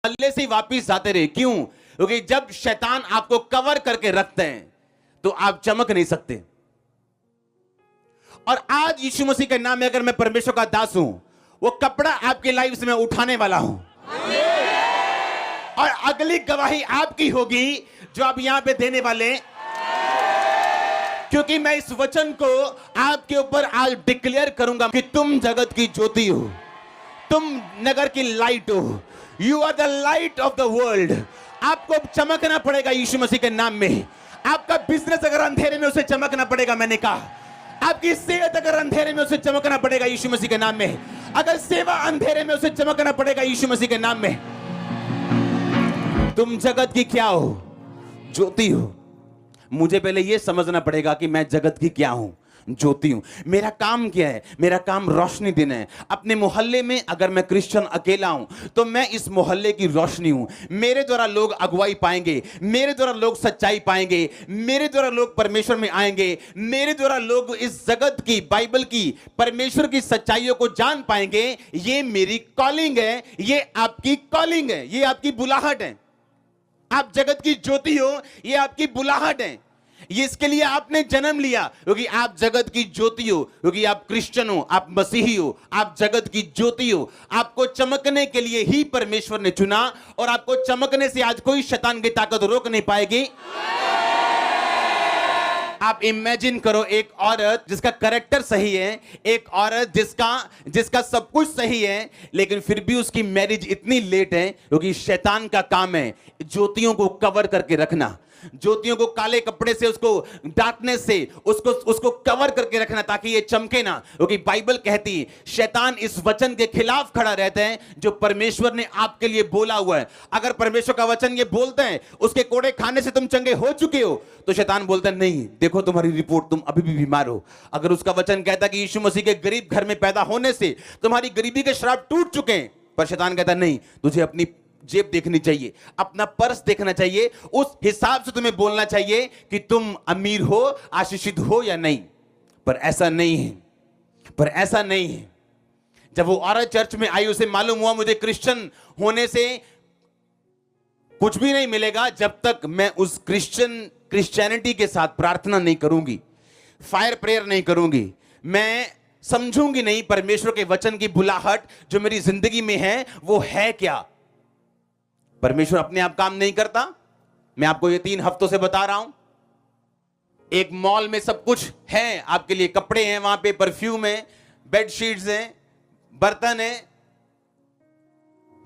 मोहल्ले से ही वापिस जाते रहे। क्यों? क्योंकि जब शैतान आपको कवर करके रखते हैं तो आप चमक नहीं सकते। और आज यीशु मसीह के नाम में अगर मैं परमेश्वर का दास हूं, वो कपड़ा आपकी लाइफ से मैं उठाने वाला हूं और अगली गवाही आपकी होगी जो आप यहां पे देने वाले, क्योंकि मैं इस वचन को आपके ऊपर आज डिक्लेयर करूंगा कि तुम जगत की ज्योति हो, तुम नगर की लाइट हो। You are the light of the world. आपको चमकना पड़ेगा यीशु मसीह के नाम में। आपका बिजनेस अगर अंधेरे में, उसे चमकना पड़ेगा। मैंने कहा आपकी सेहत अगर अंधेरे में, उसे चमकना पड़ेगा यीशु मसीह के नाम में। अगर सेवा अंधेरे में, उसे चमकना पड़ेगा यीशु मसीह के नाम में। तुम जगत की क्या हो? ज्योति हो। मुझे पहले यह समझना पड़ेगा कि मैं जगत की क्या हूं, ज्योति हूं। मेरा काम क्या है? मेरा काम रोशनी देना है। अपने मोहल्ले में अगर मैं क्रिश्चियन अकेला हूं तो मैं इस मोहल्ले की रोशनी हूं। मेरे द्वारा लोग अगुवाई पाएंगे, मेरे द्वारा लोग सच्चाई पाएंगे, मेरे द्वारा लोग परमेश्वर में आएंगे, मेरे द्वारा लोग इस जगत की, बाइबल की, परमेश्वर की सच्चाइयों को जान पाएंगे। ये मेरी कॉलिंग है, ये आपकी कॉलिंग है, ये आपकी बुलाहट है। आप जगत की ज्योति हो, ये आपकी बुलाहट है। ये इसके लिए आपने जन्म लिया, क्योंकि आप जगत की ज्योति हो, क्योंकि आप क्रिश्चियन हो, आप मसीही हो, आप जगत की ज्योति हो। आपको चमकने के लिए ही परमेश्वर ने चुना और आपको चमकने से आज कोई शैतान की ताकत रोक नहीं पाएगी। आप इमेजिन करो एक औरत जिसका कैरेक्टर सही है, एक औरत जिसका सब कुछ सही है, लेकिन फिर भी उसकी मैरिज इतनी लेट है, क्योंकि शैतान का काम है ज्योतियों को कवर करके रखना, ज्योतियों को काले कपड़े से, उसको डार्कनेस से उसको कवर करके रखना ताकि ये चमके ना। क्योंकि बाइबल कहती है शैतान इस वचन के खिलाफ खड़ा रहता है जो परमेश्वर ने आपके लिए बोला हुआ है। अगर परमेश्वर का वचन ये बोलते हैं उसके कोड़े खाने से तुम चंगे हो चुके हो, तो शैतान बोलता है नहीं, देखो तुम्हारी रिपोर्ट, तुम अभी भी बीमार हो। अगर उसका वचन कहता है कि यीशु मसीह के गरीब घर में पैदा होने से तुम्हारी गरीबी के श्राप टूट चुके हैं, पर शैतान कहता नहीं, तुझे अपनी जेब देखनी चाहिए, अपना पर्स देखना चाहिए, उस हिसाब से तुम्हें बोलना चाहिए कि तुम अमीर हो, आशीषित हो या नहीं। पर ऐसा नहीं है, पर ऐसा नहीं है। जब वो औरत चर्च में आई, उसे मालूम हुआ मुझे क्रिश्चियन होने से कुछ भी नहीं मिलेगा जब तक मैं उस क्रिश्चियनिटी के साथ प्रार्थना नहीं करूंगी, फायर प्रेयर नहीं करूंगी, मैं समझूंगी नहीं परमेश्वर के वचन की बुलाहट जो मेरी जिंदगी में है वो है क्या। परमेश्वर अपने आप काम नहीं करता। मैं आपको ये 3 हफ्तों से बता रहा हूं। एक मॉल में सब कुछ है आपके लिए, कपड़े हैं वहां पे, परफ्यूम है, बेडशीट्स हैं, बर्तन है,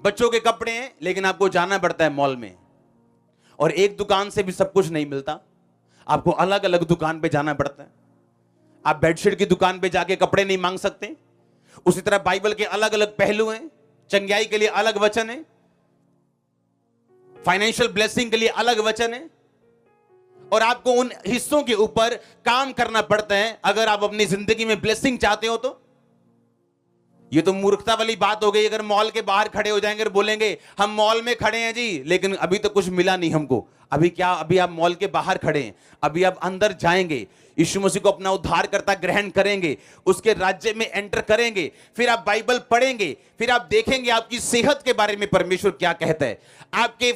बच्चों के कपड़े हैं, लेकिन आपको जाना पड़ता है मॉल में। और एक दुकान से भी सब कुछ नहीं मिलता, आपको अलग अलग दुकान पे जाना पड़ता है। आप बेडशीट की दुकान पे जाके कपड़े नहीं मांग सकते। उसी तरह बाइबल के अलग अलग पहलू हैं। चंगाई के लिए अलग वचन है, फाइनेंशियल ब्लेसिंग के लिए अलग वचन है, और आपको उन हिस्सों के ऊपर काम करना पड़ता है अगर आप अपनी जिंदगी में ब्लेसिंग चाहते हो। तो ये तो मूर्खता वाली बात हो गई अगर मॉल के बाहर खड़े हो जाएंगे और बोलेंगे हम मॉल में खड़े हैं जी, लेकिन अभी तो कुछ मिला नहीं हमको। अभी क्या, अभी आप मॉल के बाहर खड़े हैं, अभी आप अंदर जाएंगे, यीशु मसीह को अपना उद्धारकर्ता ग्रहण करेंगे, उसके राज्य में एंटर करेंगे, फिर आप बाइबल पढ़ेंगे, फिर आप देखेंगे आपकी सेहत के बारे में परमेश्वर क्या कहता है, आपके